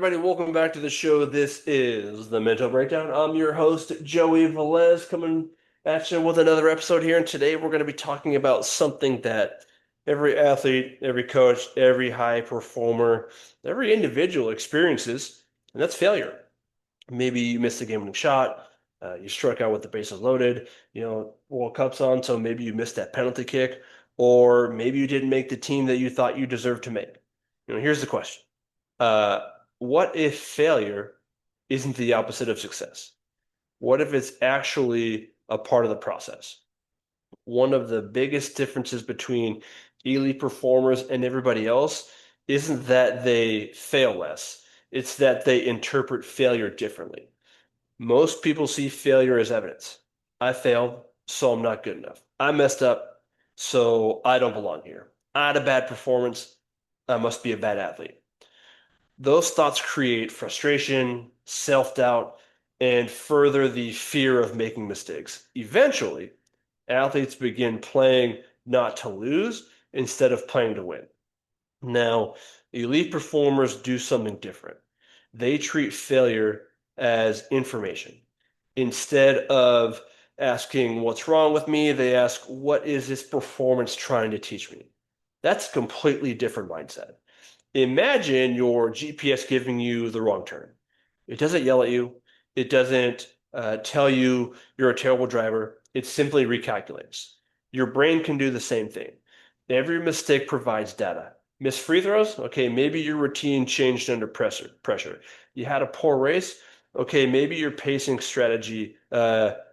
everybody? Welcome back to the show. This is the Mental Breakdown. I'm your host, Joey Velez, coming at you with another episode here. And today we're going to be talking about something that every athlete, every coach, every high performer, every individual experiences, and that's failure. Maybe you missed a game-winning shot, you struck out with the bases loaded, World Cup's on, so maybe you missed that penalty kick, or maybe you didn't make the team that you thought you deserved to make. Here's the question. Uh, what if failure isn't the opposite of success? What if it's actually a part of the process? One of the biggest differences between elite performers and everybody else isn't that they fail less, it's that they interpret failure differently. Most people see failure as evidence. I failed, so I'm not good enough. I messed up, so I don't belong here. I had a bad performance. I must be a bad athlete. Those thoughts create frustration, self-doubt, and further the fear of making mistakes. Eventually, athletes begin playing not to lose instead of playing to win. Now, elite performers do something different. They treat failure as information. Instead of asking what's wrong with me, they ask, what is this performance trying to teach me? That's a completely different mindset. Imagine your GPS giving you the wrong turn. It doesn't yell at you. It doesn't tell you you're a terrible driver. It simply recalculates. Your brain can do the same thing. Every mistake provides data. Missed free throws? Okay, maybe your routine changed under pressure. You had a poor race? Okay, maybe your pacing strategy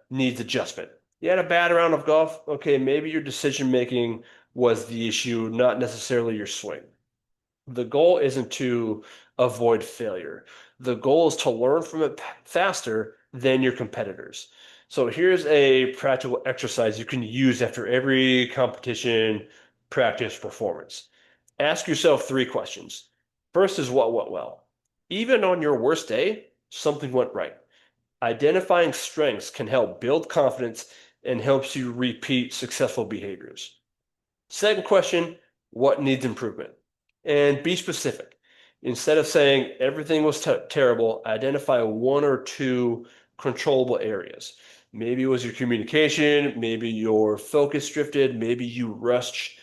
needs adjustment. You had a bad round of golf? Okay, maybe your decision making was the issue, not necessarily your swing. The goal isn't to avoid failure. The goal is to learn from it faster than your competitors. So here's a practical exercise you can use after every competition, practice, performance. Ask yourself three questions. First is what went well. Even on your worst day, something went right. Identifying strengths can help build confidence and helps you repeat successful behaviors. Second question, what needs improvement? And be specific. Instead of saying everything was terrible, identify one or two controllable areas. Maybe it was your communication, maybe your focus drifted, maybe you rushed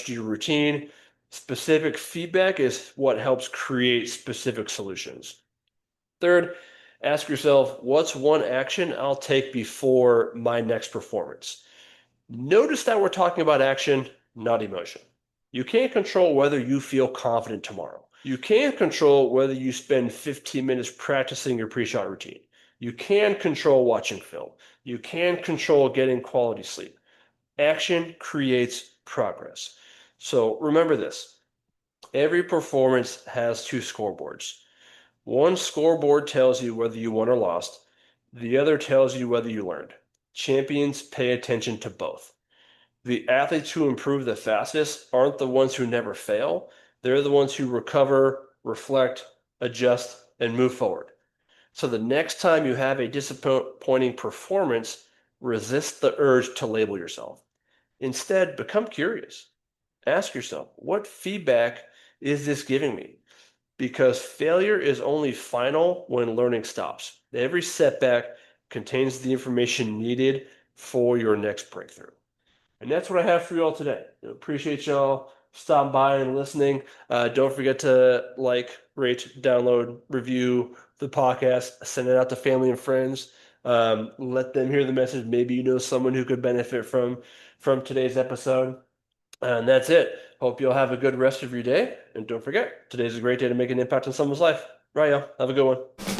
your routine. Specific feedback is what helps create specific solutions. Third, ask yourself, what's one action I'll take before my next performance? Notice that we're talking about action, not emotion. You can't control whether you feel confident tomorrow. You can control whether you spend 15 minutes practicing your pre-shot routine. You can control watching film. You can control getting quality sleep. Action creates progress. So remember this. Every performance has two scoreboards. One scoreboard tells you whether you won or lost. The other tells you whether you learned. Champions pay attention to both. The athletes who improve the fastest aren't the ones who never fail. They're the ones who recover, reflect, adjust, and move forward. So the next time you have a disappointing performance, resist the urge to label yourself. Instead, become curious. Ask yourself, what feedback is this giving me? Because failure is only final when learning stops. Every setback contains the information needed for your next breakthrough. And that's what I have for you all today. Appreciate y'all stopping by and listening. Don't forget to like, rate, download, review the podcast, send it out to family and friends. Let them hear the message. Maybe you know someone who could benefit from today's episode. And that's it. Hope you'll have a good rest of your day. And don't forget, today's a great day to make an impact on someone's life. Right, y'all. Have a good one.